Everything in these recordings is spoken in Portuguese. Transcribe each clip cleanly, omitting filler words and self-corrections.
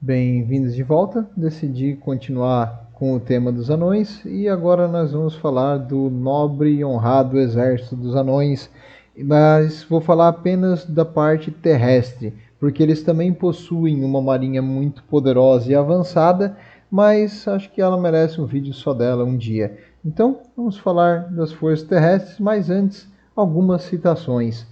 Bem-vindos de volta. Decidi continuar com o tema dos anões e agora nós vamos falar do nobre e honrado exército dos anões, mas vou falar apenas da parte terrestre, porque eles também possuem uma marinha muito poderosa e avançada, mas acho que ela merece um vídeo só dela um dia. Então vamos falar das forças terrestres, mas antes algumas citações.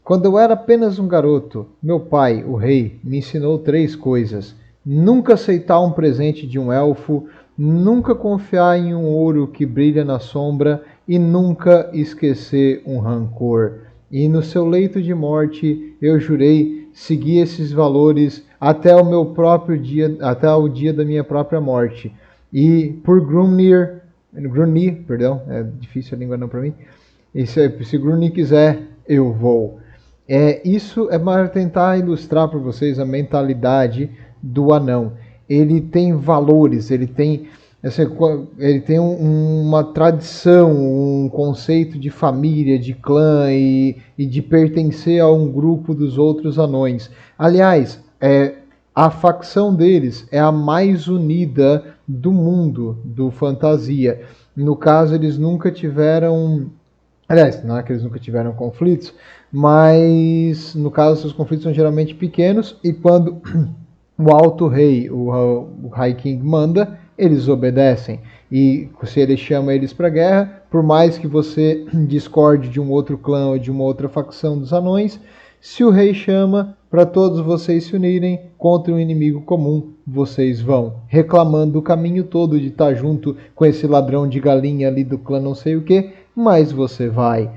Quando eu era apenas um garoto, meu pai, o rei, me ensinou 3 coisas: nunca aceitar um presente de um elfo, nunca confiar em um ouro que brilha na sombra e nunca esquecer um rancor. E no seu leito de morte eu jurei seguir esses valores até o meu próprio dia, até o dia da minha própria morte. E por Grunir, perdão, é difícil a língua não para mim. E se Grunir quiser, eu vou. Isso é para tentar ilustrar para vocês a mentalidade do anão. Ele tem valores, ele tem uma tradição, um conceito de família, de clã e de pertencer a um grupo dos outros anões. Aliás, a facção deles é a mais unida do mundo do fantasia. No caso, eles nunca tiveram... Aliás, não é que eles nunca tiveram conflitos, mas no caso os conflitos são geralmente pequenos e quando o Alto Rei, o High King manda, eles obedecem. E se ele chama eles para guerra, por mais que você discorde de um outro clã ou de uma outra facção dos anões, se o rei chama para todos vocês se unirem contra um inimigo comum, vocês vão, reclamando o caminho todo de estar junto com esse ladrão de galinha ali do clã não sei o que, mas você vai.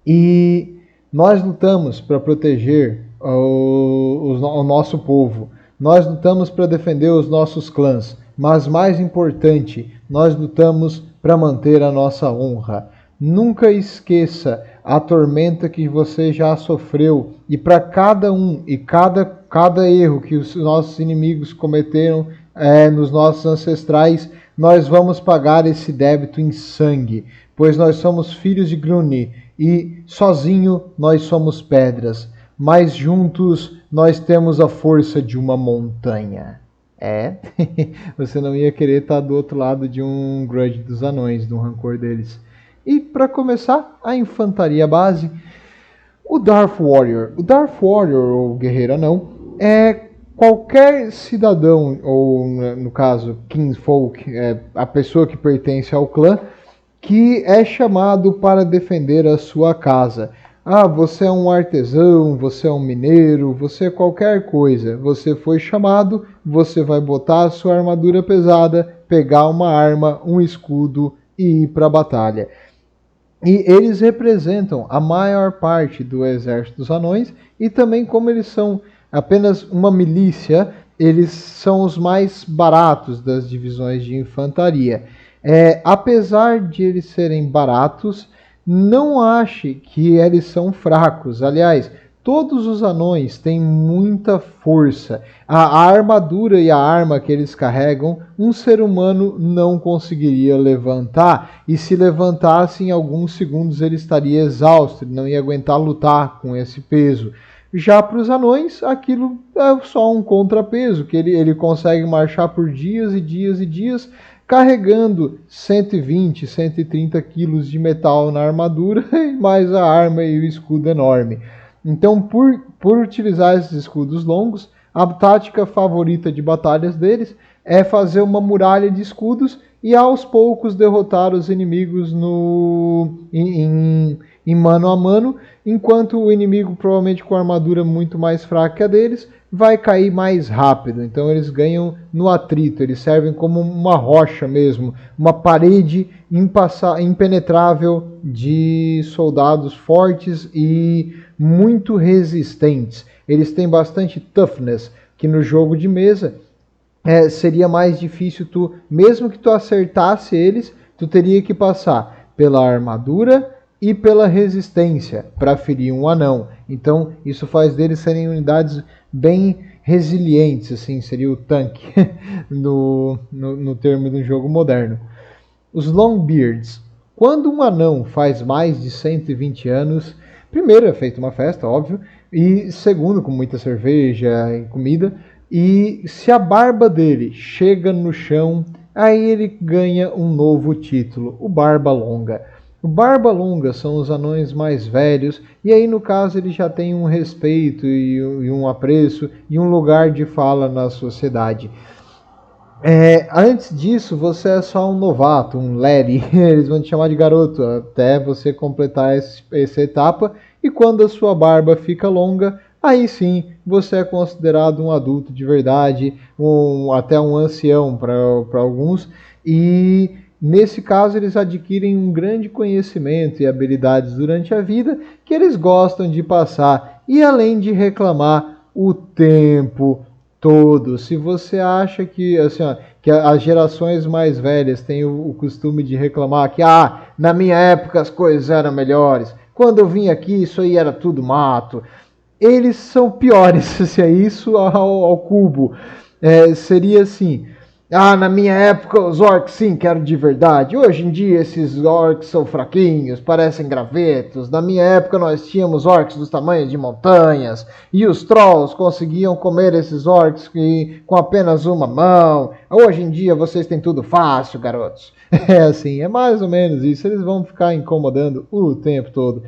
E nós lutamos para proteger o nosso povo, nós lutamos para defender os nossos clãs, mas mais importante, nós lutamos para manter a nossa honra. Nunca esqueça a tormenta que você já sofreu e para cada um e cada erro que os nossos inimigos cometeram nos nossos ancestrais, nós vamos pagar esse débito em sangue, pois nós somos filhos de Grunir e sozinho nós somos pedras, mas juntos nós temos a força de uma montanha. Você não ia querer estar do outro lado de um grudge dos anões, de um rancor deles. E para começar, a infantaria base, o Dwarf Warrior. O Dwarf Warrior, ou guerreiro anão, é qualquer cidadão, ou no caso, Kinsfolk, a pessoa que pertence ao clã, que é chamado para defender a sua casa. Você é um artesão, você é um mineiro, você é qualquer coisa. Você foi chamado, você vai botar a sua armadura pesada, pegar uma arma, um escudo e ir para a batalha. E eles representam a maior parte do exército dos anões e também como eles são apenas uma milícia, eles são os mais baratos das divisões de infantaria. Apesar de eles serem baratos, não ache que eles são fracos. Aliás, todos os anões têm muita força. A armadura e a arma que eles carregam, um ser humano não conseguiria levantar. E se levantasse, em alguns segundos ele estaria exausto, ele não ia aguentar lutar com esse peso. Já para os anões, aquilo é só um contrapeso, que ele consegue marchar por dias e dias e dias, carregando 120, 130 quilos de metal na armadura, mais a arma e o escudo enorme. Então, por utilizar esses escudos longos, a tática favorita de batalhas deles é fazer uma muralha de escudos e aos poucos derrotar os inimigos em mano a mano, enquanto o inimigo, provavelmente com armadura muito mais fraca que a deles, vai cair mais rápido. Então eles ganham no atrito, eles servem como uma rocha mesmo, uma parede impenetrável de soldados fortes e muito resistentes. Eles têm bastante toughness, que no jogo de mesa seria mais difícil mesmo que tu acertasse eles, tu teria que passar pela armadura e pela resistência para ferir um anão. Então isso faz deles serem unidades bem resilientes, assim, seria o tanque no termo do jogo moderno. Os Longbeards. Quando um anão faz mais de 120 anos, primeiro é feita uma festa, óbvio, e segundo, com muita cerveja e comida, e se a barba dele chega no chão, aí ele ganha um novo título, o Barba Longa. O Barba Longa são os anões mais velhos, e aí no caso ele já tem um respeito e um apreço e um lugar de fala na sociedade. Antes disso, você é só um novato, um Larry, eles vão te chamar de garoto até você completar essa etapa, e quando a sua barba fica longa, aí sim você é considerado um adulto de verdade, até um ancião para alguns, e nesse caso eles adquirem um grande conhecimento e habilidades durante a vida que eles gostam de passar, e além de reclamar o tempo todo. Se você acha que, assim, ó, que as gerações mais velhas têm o costume de reclamar que na minha época as coisas eram melhores, quando eu vim aqui isso aí era tudo mato, eles são piores, se é isso ao cubo. Seria assim: na minha época os orcs sim que eram de verdade. Hoje em dia esses orcs são fraquinhos, parecem gravetos. Na minha época nós tínhamos orcs dos tamanhos de montanhas. E os trolls conseguiam comer esses orcs com apenas uma mão. Hoje em dia vocês têm tudo fácil, garotos. É assim, é mais ou menos isso. Eles vão ficar incomodando o tempo todo.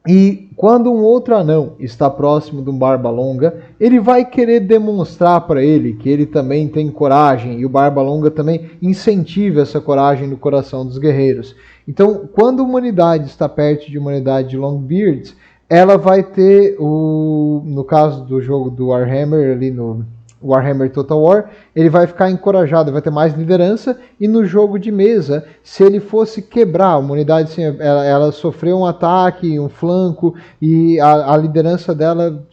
E quando um outro anão está próximo de um Barba Longa, ele vai querer demonstrar para ele que ele também tem coragem, e o Barba Longa também incentiva essa coragem no coração dos guerreiros. Então, quando uma unidade está perto de uma unidade de Longbeards, ela vai ter, no caso do jogo do Warhammer, ali no Warhammer Total War, ele vai ficar encorajado, vai ter mais liderança, e no jogo de mesa, se ele fosse quebrar uma unidade, assim, ela sofreu um ataque, um flanco, e a liderança dela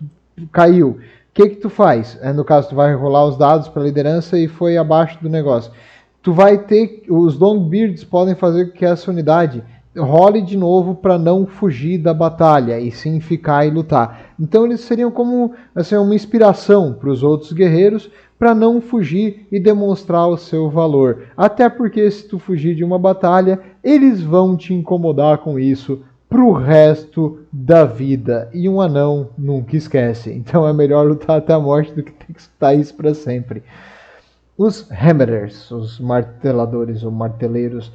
caiu. O que tu faz? No caso, tu vai rolar os dados para a liderança e foi abaixo do negócio. Tu vai ter, os Longbeards podem fazer com que essa unidade role de novo para não fugir da batalha e sim ficar e lutar. Então eles seriam como, assim, uma inspiração para os outros guerreiros para não fugir e demonstrar o seu valor. Até porque se tu fugir de uma batalha, eles vão te incomodar com isso pro resto da vida. E um anão nunca esquece. Então é melhor lutar até a morte do que ter que escutar isso para sempre. Os Hammerers, os marteladores ou marteleiros.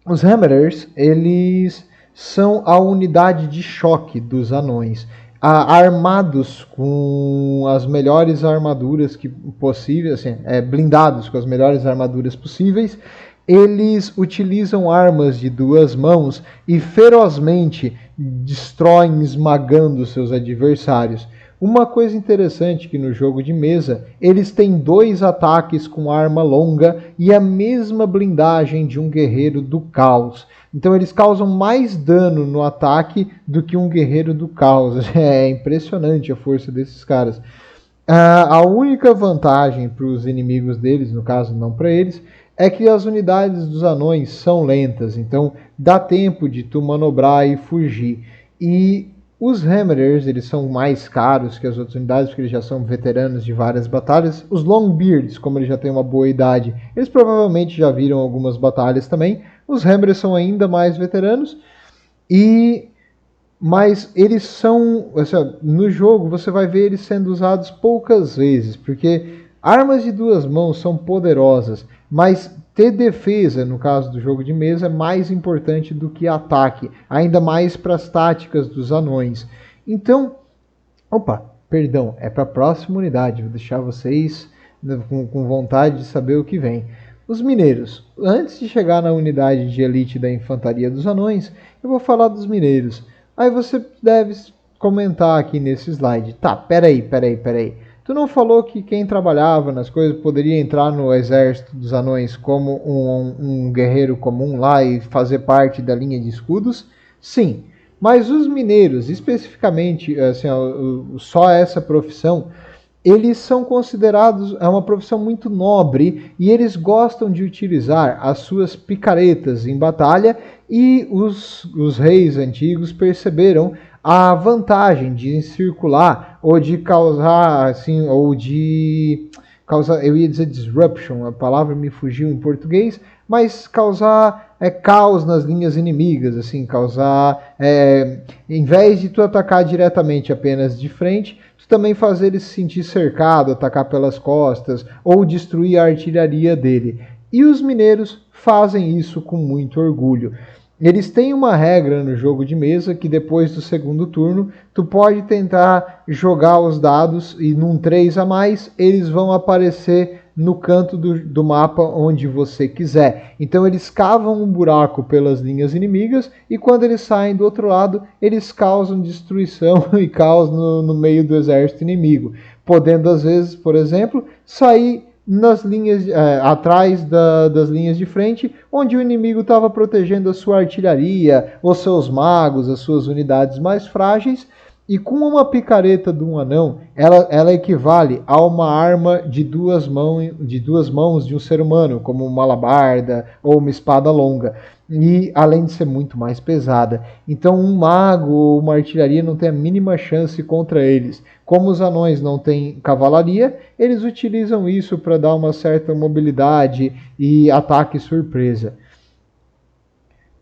Os Hammerers, eles são a unidade de choque dos anões, armados com as melhores armaduras possíveis, assim, blindados com as melhores armaduras possíveis. Eles utilizam armas de duas mãos e ferozmente destroem, esmagando seus adversários. Uma coisa interessante que no jogo de mesa, eles têm 2 ataques com arma longa e a mesma blindagem de um guerreiro do caos. Então eles causam mais dano no ataque do que um guerreiro do caos. É impressionante a força desses caras. A única vantagem para os inimigos deles, no caso não para eles, é que as unidades dos anões são lentas. Então dá tempo de tu manobrar e fugir. E os Hammerers, eles são mais caros que as outras unidades, porque eles já são veteranos de várias batalhas. Os Longbeards, como eles já têm uma boa idade, eles provavelmente já viram algumas batalhas também. Os Hammerers são ainda mais veteranos. Mas eles são, assim, no jogo você vai ver eles sendo usados poucas vezes, porque armas de duas mãos são poderosas, mas ter defesa, no caso do jogo de mesa, é mais importante do que ataque, ainda mais para as táticas dos anões. Então, é para a próxima unidade, vou deixar vocês com vontade de saber o que vem. Os mineiros. Antes de chegar na unidade de elite da infantaria dos anões, eu vou falar dos mineiros. Aí você deve comentar aqui nesse slide. Tá, peraí. Tu não falou que quem trabalhava nas coisas poderia entrar no exército dos anões como um guerreiro comum lá e fazer parte da linha de escudos? Sim, mas os mineiros, especificamente, assim, só essa profissão, eles são considerados, é uma profissão muito nobre e eles gostam de utilizar as suas picaretas em batalha, e os reis antigos perceberam a vantagem de circular ou de causar causar, eu ia dizer disruption, a palavra me fugiu em português, mas causar caos nas linhas inimigas, assim, causar, em vez de tu atacar diretamente apenas de frente, tu também fazer ele se sentir cercado, atacar pelas costas, ou destruir a artilharia dele. E os mineiros fazem isso com muito orgulho. Eles têm uma regra no jogo de mesa que depois do segundo turno, tu pode tentar jogar os dados e num 3 a mais, eles vão aparecer no canto do mapa onde você quiser. Então eles cavam um buraco pelas linhas inimigas e quando eles saem do outro lado, eles causam destruição e caos no meio do exército inimigo. Podendo às vezes, por exemplo, sair nas linhas atrás das linhas de frente, onde o inimigo estava protegendo a sua artilharia, os seus magos, as suas unidades mais frágeis, e com uma picareta de um anão, ela equivale a uma arma de duas mãos de um ser humano, como uma alabarda ou uma espada longa, e além de ser muito mais pesada. Então um mago ou uma artilharia não tem a mínima chance contra eles. Como os anões não têm cavalaria, eles utilizam isso para dar uma certa mobilidade e ataque surpresa.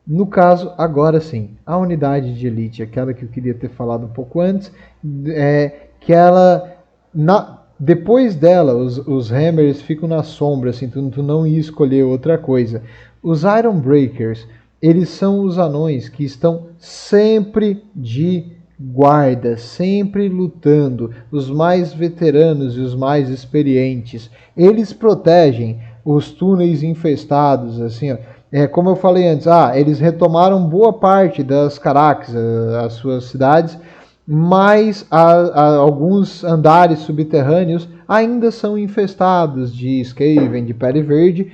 No caso, agora sim, a unidade de elite, aquela que eu queria ter falado um pouco antes, que ela, depois dela, os hammers ficam na sombra, assim, tu não ia escolher outra coisa. Os Iron Breakers, eles são os anões que estão sempre de guarda, sempre lutando, os mais veteranos e os mais experientes. Eles protegem os túneis infestados, assim, ó. Como eu falei antes, eles retomaram boa parte das Carax, as suas cidades, mas alguns andares subterrâneos ainda são infestados de Skaven, de Pele Verde.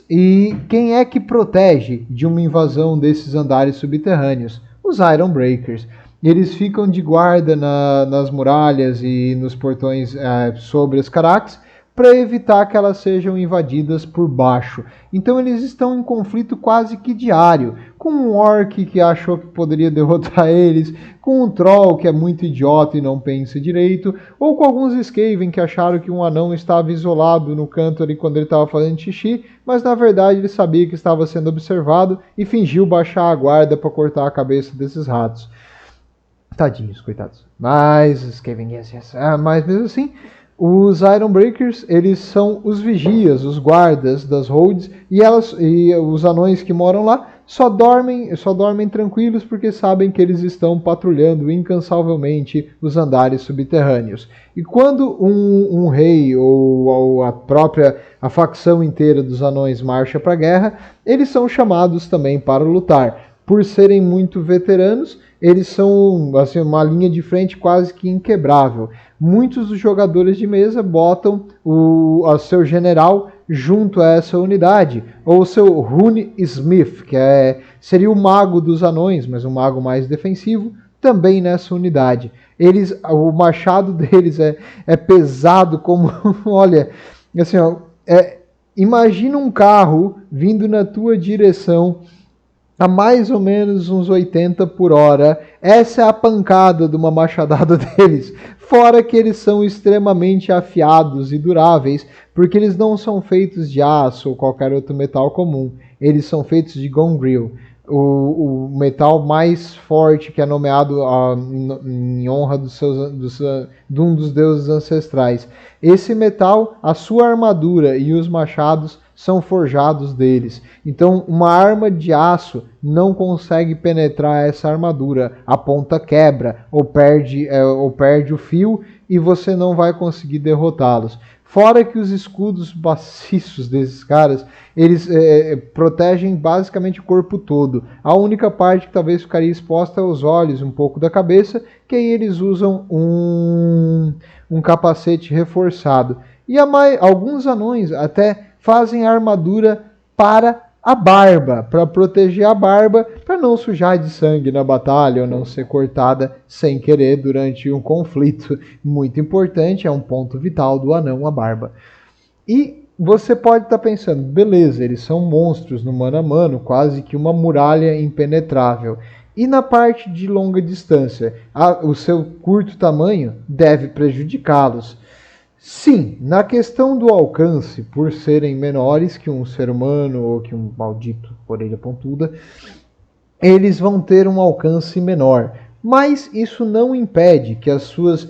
E quem é que protege de uma invasão desses andares subterrâneos? Os Iron Breakers. Eles ficam de guarda nas muralhas e nos portões sobre as Carax, para evitar que elas sejam invadidas por baixo. Então eles estão em conflito quase que diário, com um orc que achou que poderia derrotar eles, com um troll que é muito idiota e não pensa direito, ou com alguns Skaven que acharam que um anão estava isolado no canto ali quando ele estava fazendo xixi, mas na verdade ele sabia que estava sendo observado e fingiu baixar a guarda para cortar a cabeça desses ratos. Tadinhos, coitados. Mas Skaven, yes. Mas mesmo assim, os Iron Breakers, eles são os vigias, os guardas das holds, e os anões que moram lá só dormem tranquilos porque sabem que eles estão patrulhando incansavelmente os andares subterrâneos. E quando um rei ou a facção inteira dos anões marcha para a guerra, eles são chamados também para lutar. Por serem muito veteranos, eles são assim, uma linha de frente quase que inquebrável. Muitos dos jogadores de mesa botam o seu general junto a essa unidade, ou o seu Rune Smith, que seria o mago dos anões, mas um mago mais defensivo, também nessa unidade. O machado deles é pesado como, olha, assim, imagina um carro vindo na tua direção a mais ou menos uns 80 por hora. Essa é a pancada de uma machadada deles. Fora que eles são extremamente afiados e duráveis, porque eles não são feitos de aço ou qualquer outro metal comum. Eles são feitos de gongril, o metal mais forte que é nomeado em honra de um dos deuses ancestrais. Esse metal, a sua armadura e os machados são forjados deles. Então, uma arma de aço não consegue penetrar essa armadura. A ponta quebra ou perde o fio e você não vai conseguir derrotá-los. Fora que os escudos maciços desses caras, eles protegem basicamente o corpo todo. A única parte que talvez ficaria exposta é os olhos, um pouco da cabeça, que aí eles usam um capacete reforçado. E alguns anões até fazem armadura para a barba, para proteger a barba, para não sujar de sangue na batalha ou não ser cortada sem querer durante um conflito. Muito importante, é um ponto vital do anão, a barba. E você pode estar pensando, beleza, eles são monstros no mano a mano, quase que uma muralha impenetrável. E na parte de longa distância, o seu curto tamanho deve prejudicá-los. Sim, na questão do alcance, por serem menores que um ser humano ou que um maldito orelha pontuda, eles vão ter um alcance menor. Mas isso não impede que as suas,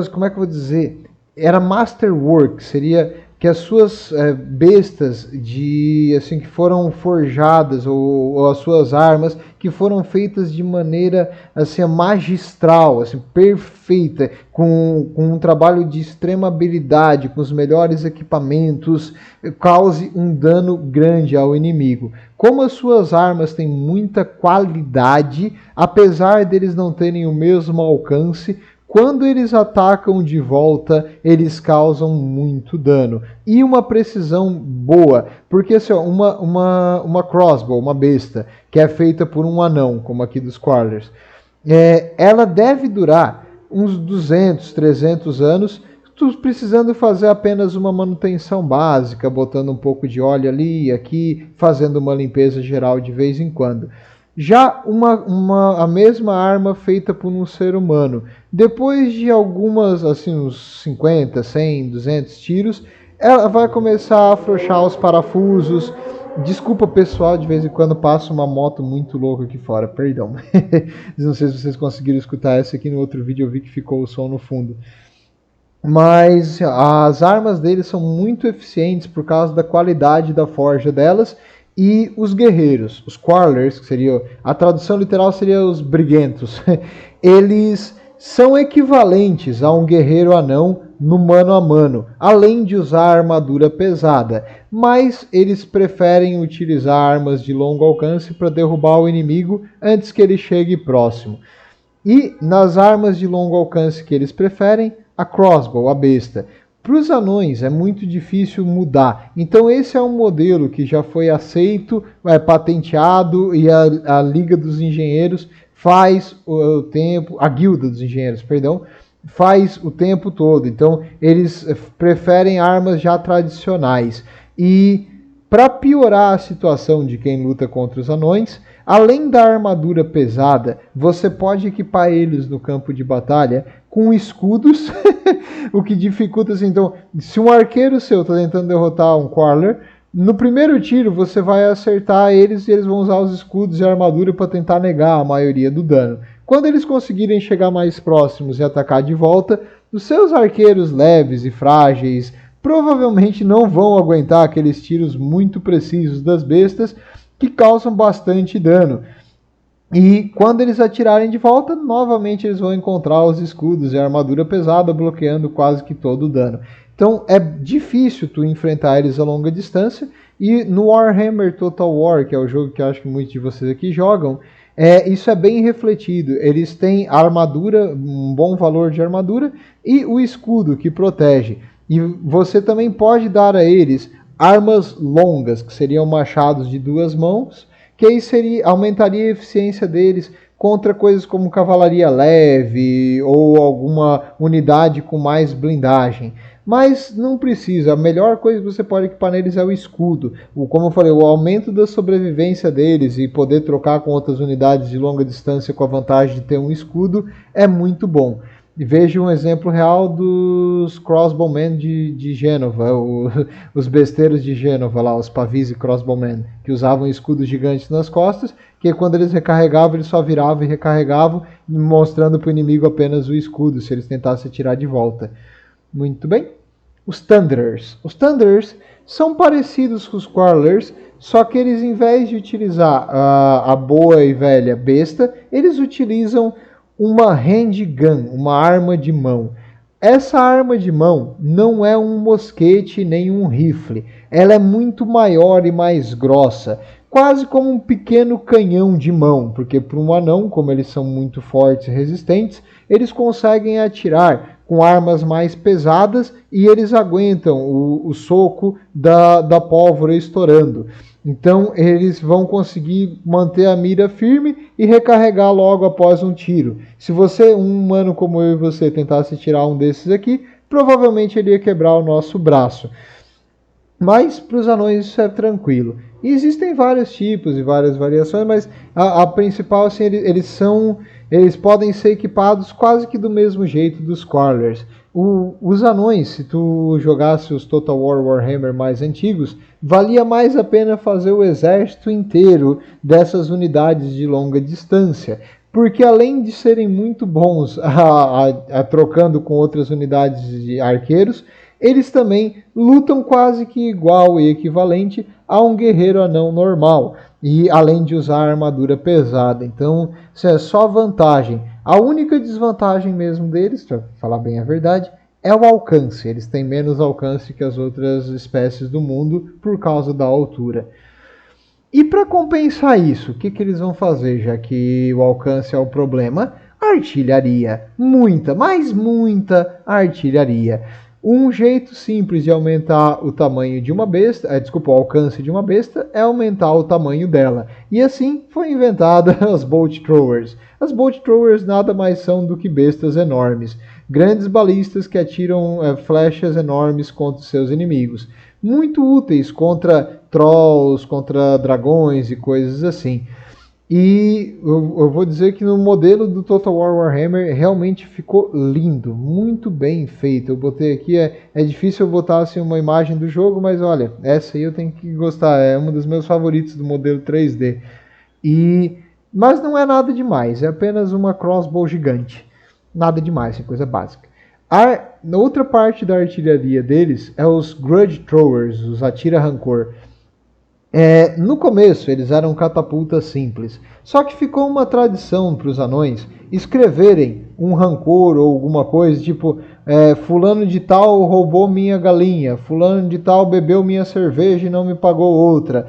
como é que eu vou dizer? Era masterwork, seria que as suas bestas de assim que foram forjadas ou as suas armas que foram feitas de maneira assim magistral, assim perfeita, com um trabalho de extrema habilidade, com os melhores equipamentos, cause um dano grande ao inimigo. Como as suas armas têm muita qualidade, apesar deles não terem o mesmo alcance, quando eles atacam de volta, eles causam muito dano. E uma precisão boa, porque assim, uma crossbow, uma besta, que é feita por um anão, como aqui dos Quarlers, ela deve durar uns 200, 300 anos, tu precisando fazer apenas uma manutenção básica, botando um pouco de óleo ali e aqui, fazendo uma limpeza geral de vez em quando. Já a mesma arma feita por um ser humano, depois de algumas, assim, uns 50, 100, 200 tiros, ela vai começar a afrouxar os parafusos. Desculpa pessoal, de vez em quando passa uma moto muito louca aqui fora, perdão. Não sei se vocês conseguiram escutar essa aqui no outro vídeo, eu vi que ficou o som no fundo. Mas as armas deles são muito eficientes por causa da qualidade da forja delas. E os guerreiros, os Quarlers, que seria a tradução literal seria os briguentos, eles são equivalentes a um guerreiro anão no mano a mano, além de usar armadura pesada, mas eles preferem utilizar armas de longo alcance para derrubar o inimigo antes que ele chegue próximo. E nas armas de longo alcance que eles preferem, a crossbow, a besta. Para os anões é muito difícil mudar. Então esse é um modelo que já foi aceito, patenteado e a Liga dos Engenheiros faz o tempo, a Guilda dos Engenheiros, perdão, faz o tempo todo. Então eles preferem armas já tradicionais. E para piorar a situação de quem luta contra os anões, além da armadura pesada, você pode equipar eles no campo de batalha com escudos, o que dificulta assim. Então, se um arqueiro seu está tentando derrotar um Quarler, no primeiro tiro você vai acertar eles e eles vão usar os escudos e a armadura para tentar negar a maioria do dano. Quando eles conseguirem chegar mais próximos e atacar de volta, os seus arqueiros leves e frágeis provavelmente não vão aguentar aqueles tiros muito precisos das bestas que causam bastante dano. E quando eles atirarem de volta, novamente eles vão encontrar os escudos e a armadura pesada bloqueando quase que todo o dano. Então é difícil tu enfrentar eles a longa distância. E no Warhammer Total War, que é o jogo que eu acho que muitos de vocês aqui jogam, isso é bem refletido. Eles têm a armadura, um bom valor de armadura, e o escudo que protege. E você também pode dar a eles armas longas, que seriam machados de 2 mãos, que aí aumentaria a eficiência deles contra coisas como cavalaria leve ou alguma unidade com mais blindagem. Mas não precisa, a melhor coisa que você pode equipar neles é o escudo. Como eu falei, o aumento da sobrevivência deles e poder trocar com outras unidades de longa distância com a vantagem de ter um escudo é muito bom. Veja um exemplo real dos crossbowmen de Gênova, os besteiros de Gênova lá, os pavis e crossbowmen, que usavam escudos gigantes nas costas, que quando eles recarregavam, eles só viravam e recarregavam, mostrando para o inimigo apenas o escudo, se eles tentassem atirar de volta. Muito bem. Os Thunderers. Os Thunderers são parecidos com os Quarlers, só que eles, em vez de utilizar a boa e velha besta, eles utilizam uma handgun, uma arma de mão. Essa arma de mão não é um mosquete nem um rifle. Ela é muito maior e mais grossa, quase como um pequeno canhão de mão, porque para um anão, como eles são muito fortes e resistentes, eles conseguem atirar com armas mais pesadas e eles aguentam o soco da pólvora estourando. Então eles vão conseguir manter a mira firme e recarregar logo após um tiro. Se você, um humano como eu e você, tentasse tirar um desses aqui, provavelmente ele ia quebrar o nosso braço. Mas para os anões isso é tranquilo. E existem vários tipos e várias variações, mas a principal, assim, eles são Eles podem ser equipados quase que do mesmo jeito dos Crawlers. Os anões, se tu jogasse os Total War Warhammer mais antigos, valia mais a pena fazer o exército inteiro dessas unidades de longa distância, porque além de serem muito bons trocando com outras unidades de arqueiros, eles também lutam quase que igual e equivalente a um guerreiro anão normal, e além de usar armadura pesada. Então, isso é só vantagem. A única desvantagem mesmo deles, para falar bem a verdade, é o alcance. Eles têm menos alcance que as outras espécies do mundo por causa da altura. E para compensar isso, o que eles vão fazer, já que o alcance é o problema? Artilharia. Muita, mas muita artilharia. Um jeito simples de aumentar o tamanho de uma besta, o alcance de uma besta, é aumentar o tamanho dela. E assim foi inventada as Bolt Throwers. As Bolt Throwers nada mais são do que bestas enormes. Grandes balistas que atiram flechas enormes contra seus inimigos. Muito úteis contra trolls, contra dragões e coisas assim. E eu vou dizer que no modelo do Total War Warhammer realmente ficou lindo, muito bem feito. Eu botei aqui, é difícil eu botar assim, uma imagem do jogo, mas olha, essa aí eu tenho que gostar, é um dos meus favoritos do modelo 3D. Mas não é nada demais, é apenas uma crossbow gigante. Nada demais, é coisa básica. Na outra parte da artilharia deles é os Grudge Throwers, os atira-rancor. No começo eles eram catapultas simples, só que ficou uma tradição para os anões escreverem um rancor ou alguma coisa, tipo fulano de tal roubou minha galinha, fulano de tal bebeu minha cerveja e não me pagou outra,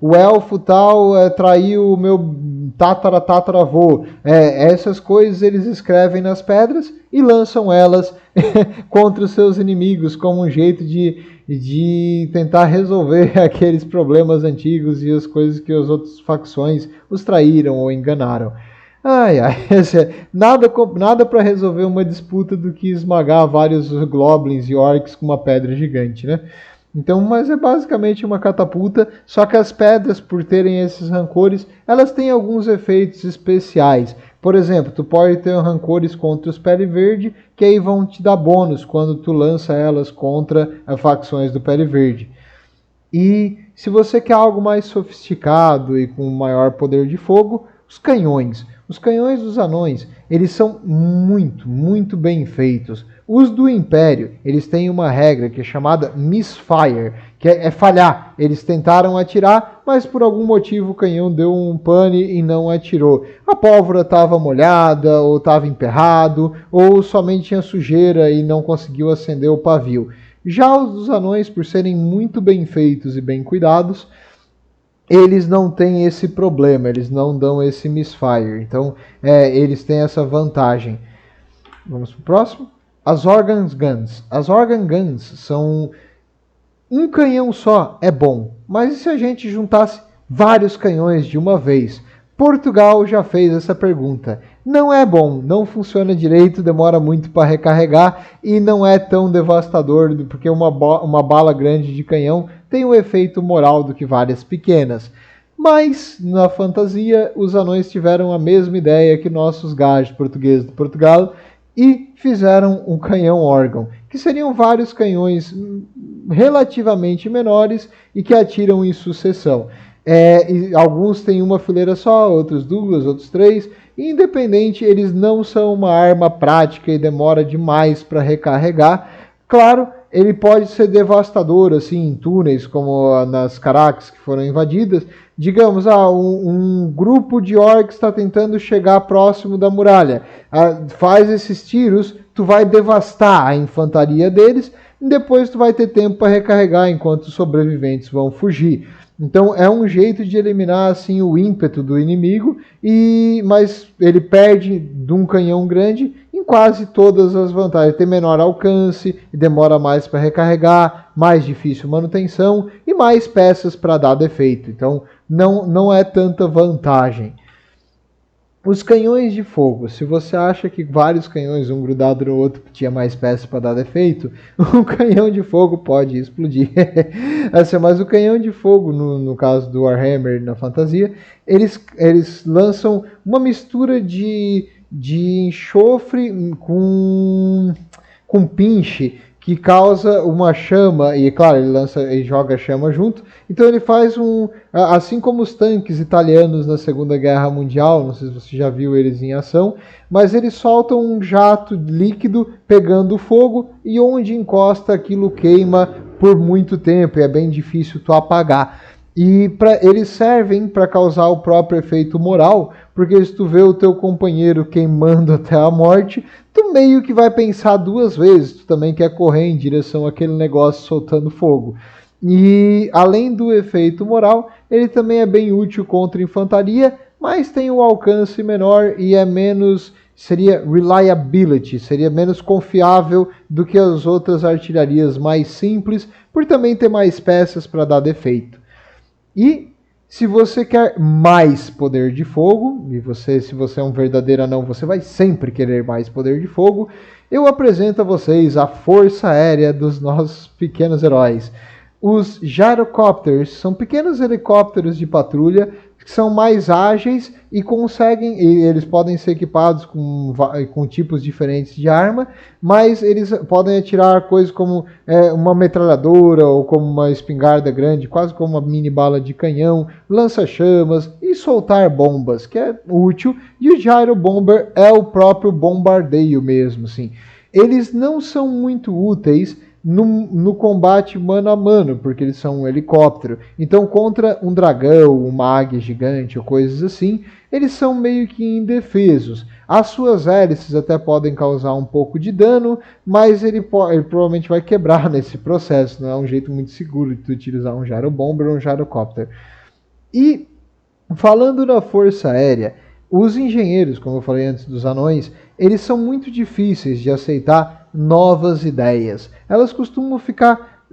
o elfo tal traiu o meu tataravô. Essas coisas eles escrevem nas pedras e lançam elas contra os seus inimigos como um jeito de tentar resolver aqueles problemas antigos e as coisas que as outras facções os traíram ou enganaram. Nada para resolver uma disputa do que esmagar vários goblins e orcs com uma pedra gigante, né? Então, mas é basicamente uma catapulta, só que as pedras, por terem esses rancores, elas têm alguns efeitos especiais. Por exemplo, tu pode ter rancores contra os Pele Verde, que aí vão te dar bônus quando tu lança elas contra as facções do Pele Verde. E se você quer algo mais sofisticado e com maior poder de fogo, os canhões. Os canhões dos anões, eles são muito, muito bem feitos. Os do Império, eles têm uma regra que é chamada misfire, que é falhar. Eles tentaram atirar, mas por algum motivo o canhão deu um pane e não atirou. A pólvora estava molhada, ou estava emperrado, ou somente tinha sujeira e não conseguiu acender o pavio. Já os dos anões, por serem muito bem feitos e bem cuidados, eles não têm esse problema, eles não dão esse misfire. Então, eles têm essa vantagem. Vamos para o próximo. As Organ Guns. As Organ Guns são... Um canhão só é bom, mas e se a gente juntasse vários canhões de uma vez? Portugal já fez essa pergunta. Não é bom, não funciona direito, demora muito para recarregar e não é tão devastador, porque uma bala grande de canhão tem um efeito moral do que várias pequenas. Mas, na fantasia, os anões tiveram a mesma ideia que nossos gajos portugueses de Portugal e fizeram um canhão órgão, que seriam vários canhões relativamente menores e que atiram em sucessão. E alguns têm uma fileira só, outros duas, outros três. Independente, eles não são uma arma prática e demora demais para recarregar. Claro, ele pode ser devastador assim em túneis, como nas Carax que foram invadidas. Digamos, um grupo de orcs está tentando chegar próximo da muralha. Faz esses tiros, tu vai devastar a infantaria deles e depois tu vai ter tempo para recarregar enquanto os sobreviventes vão fugir. Então é um jeito de eliminar assim o ímpeto do inimigo, mas ele perde de um canhão grande em quase todas as vantagens. Tem menor alcance, demora mais para recarregar, mais difícil manutenção e mais peças para dar defeito. Então não é tanta vantagem. Os canhões de fogo. Se você acha que vários canhões, um grudado no outro, tinha mais peças para dar defeito, um canhão de fogo pode explodir. Assim, mas o canhão de fogo, no caso do Warhammer na fantasia, eles lançam uma mistura de enxofre com pinche que causa uma chama, e claro, ele joga a chama junto, então ele faz assim como os tanques italianos na Segunda Guerra Mundial, não sei se você já viu eles em ação, mas eles soltam um jato líquido pegando fogo, e onde encosta aquilo queima por muito tempo, e é bem difícil tu apagar. E eles servem para causar o próprio efeito moral, porque se tu vê o teu companheiro queimando até a morte, tu meio que vai pensar duas vezes, tu também quer correr em direção àquele negócio soltando fogo. E além do efeito moral, ele também é bem útil contra infantaria, mas tem um alcance menor e é menos, seria reliability, seria menos confiável do que as outras artilharias mais simples, por também ter mais peças para dar defeito. E se você quer mais poder de fogo, e se você é um verdadeiro anão, você vai sempre querer mais poder de fogo, eu apresento a vocês a força aérea dos nossos pequenos heróis. Os gyrocopters são pequenos helicópteros de patrulha que são mais ágeis e eles podem ser equipados com tipos diferentes de arma, mas eles podem atirar coisas como uma metralhadora ou como uma espingarda grande, quase como uma mini bala de canhão, lança-chamas e soltar bombas, que é útil, e o Gyro Bomber é o próprio bombardeio mesmo, assim. Eles não são muito úteis no combate mano a mano, porque eles são um helicóptero. Então, contra um dragão, uma águia gigante ou coisas assim, eles são meio que indefesos. As suas hélices até podem causar um pouco de dano, mas ele provavelmente vai quebrar nesse processo. Não é um jeito muito seguro de utilizar um gyrobomber ou um gyrocopter. E, falando da força aérea, os engenheiros, como eu falei antes dos anões, eles são muito difíceis de aceitar novas ideias. Elas costumam ficar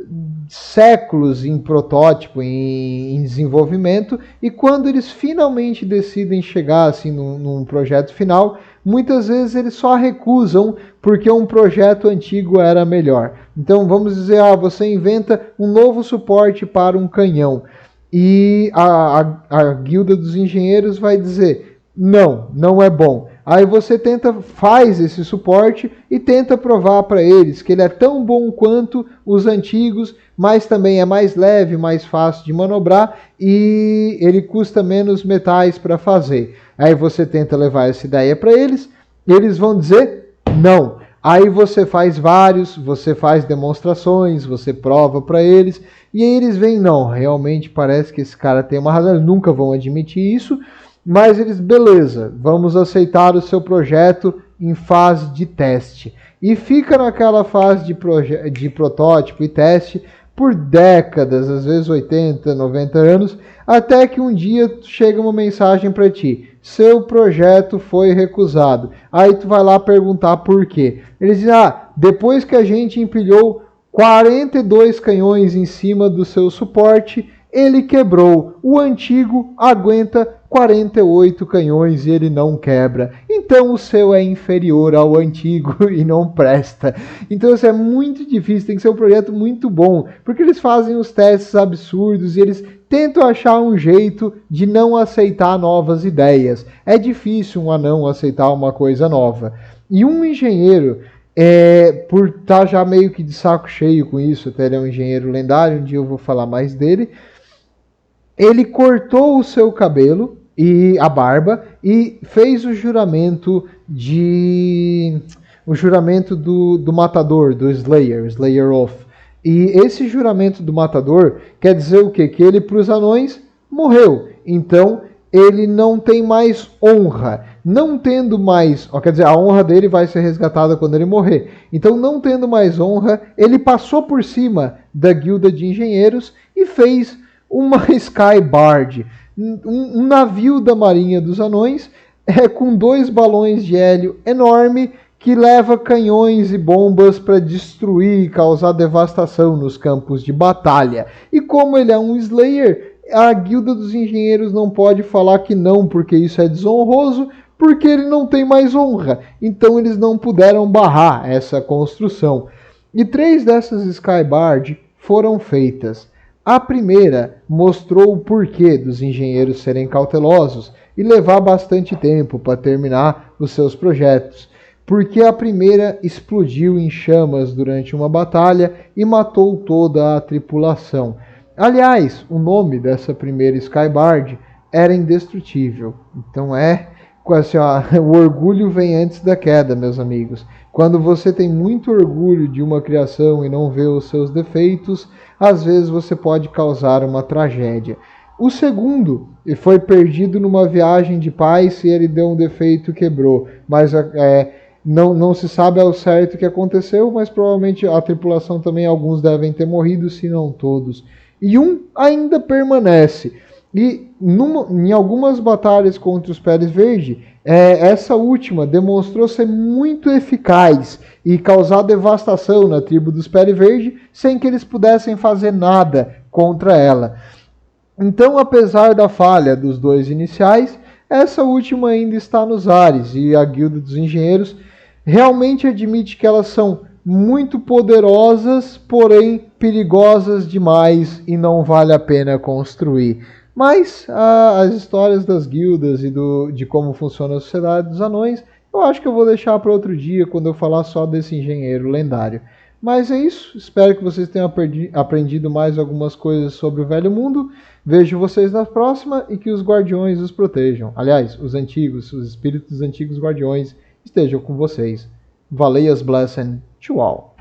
séculos em protótipo, em desenvolvimento, e quando eles finalmente decidem chegar assim num projeto final, muitas vezes eles só recusam porque um projeto antigo era melhor. Então vamos dizer, você inventa um novo suporte para um canhão, e a guilda dos engenheiros vai dizer, não é bom. Aí você faz esse suporte e tenta provar para eles que ele é tão bom quanto os antigos, mas também é mais leve, mais fácil de manobrar e ele custa menos metais para fazer. Aí você tenta levar essa ideia para eles, eles vão dizer não. Aí você faz você faz demonstrações, você prova para eles, e aí eles veem, não, realmente parece que esse cara tem uma razão, eles nunca vão admitir isso, mas eles, beleza, vamos aceitar o seu projeto em fase de teste. E fica naquela fase de protótipo e teste por décadas, às vezes 80, 90 anos, até que um dia chega uma mensagem para ti, seu projeto foi recusado. Aí tu vai lá perguntar por quê. Eles dizem, depois que a gente empilhou 42 canhões em cima do seu suporte, ele quebrou. O antigo aguenta 48 canhões e ele não quebra. Então o seu é inferior ao antigo e não presta. Então isso é muito difícil, tem que ser um projeto muito bom, porque eles fazem os testes absurdos e eles tentam achar um jeito de não aceitar novas ideias. É difícil um anão aceitar uma coisa nova. E um engenheiro, por estar já meio que de saco cheio com isso, até ele é um engenheiro lendário, um dia eu vou falar mais dele, ele cortou o seu cabelo e a barba e fez o juramento do matador, do Slayer Oath. E esse juramento do matador quer dizer o quê? Que ele para os anões morreu. Então ele não tem mais honra. Não tendo mais, quer dizer, a honra dele vai ser resgatada quando ele morrer. Então, não tendo mais honra, ele passou por cima da guilda de engenheiros e fez uma Skybard, um navio da marinha dos anões, com 2 balões de hélio enorme, que leva canhões e bombas para destruir e causar devastação nos campos de batalha. E como ele é um Slayer, a guilda dos engenheiros não pode falar que não, porque isso é desonroso, porque ele não tem mais honra. Então eles não puderam barrar essa construção. E 3 dessas Skybard foram feitas. A primeira mostrou o porquê dos engenheiros serem cautelosos e levar bastante tempo para terminar os seus projetos. Porque a primeira explodiu em chamas durante uma batalha e matou toda a tripulação. Aliás, o nome dessa primeira Skybard era Indestrutível. Então assim, ó, o orgulho vem antes da queda, meus amigos. Quando você tem muito orgulho de uma criação e não vê os seus defeitos, às vezes você pode causar uma tragédia. O segundo foi perdido numa viagem de paz e ele deu um defeito e quebrou. Mas não se sabe ao certo o que aconteceu, mas provavelmente a tripulação também, alguns devem ter morrido, se não todos. E um ainda permanece. E em algumas batalhas contra os Peles Verde, essa última demonstrou ser muito eficaz e causar devastação na tribo dos Pele Verde, sem que eles pudessem fazer nada contra ela. Então, apesar da falha dos 2 iniciais, essa última ainda está nos ares, e a Guilda dos Engenheiros realmente admite que elas são muito poderosas, porém perigosas demais e não vale a pena construir. Mas as histórias das guildas e de como funciona a sociedade dos anões, eu acho que eu vou deixar para outro dia, quando eu falar só desse engenheiro lendário. Mas é isso, espero que vocês tenham aprendido mais algumas coisas sobre o Velho Mundo. Vejo vocês na próxima e que os guardiões os protejam. Aliás, os espíritos dos antigos guardiões estejam com vocês. Valeias Blessing to all.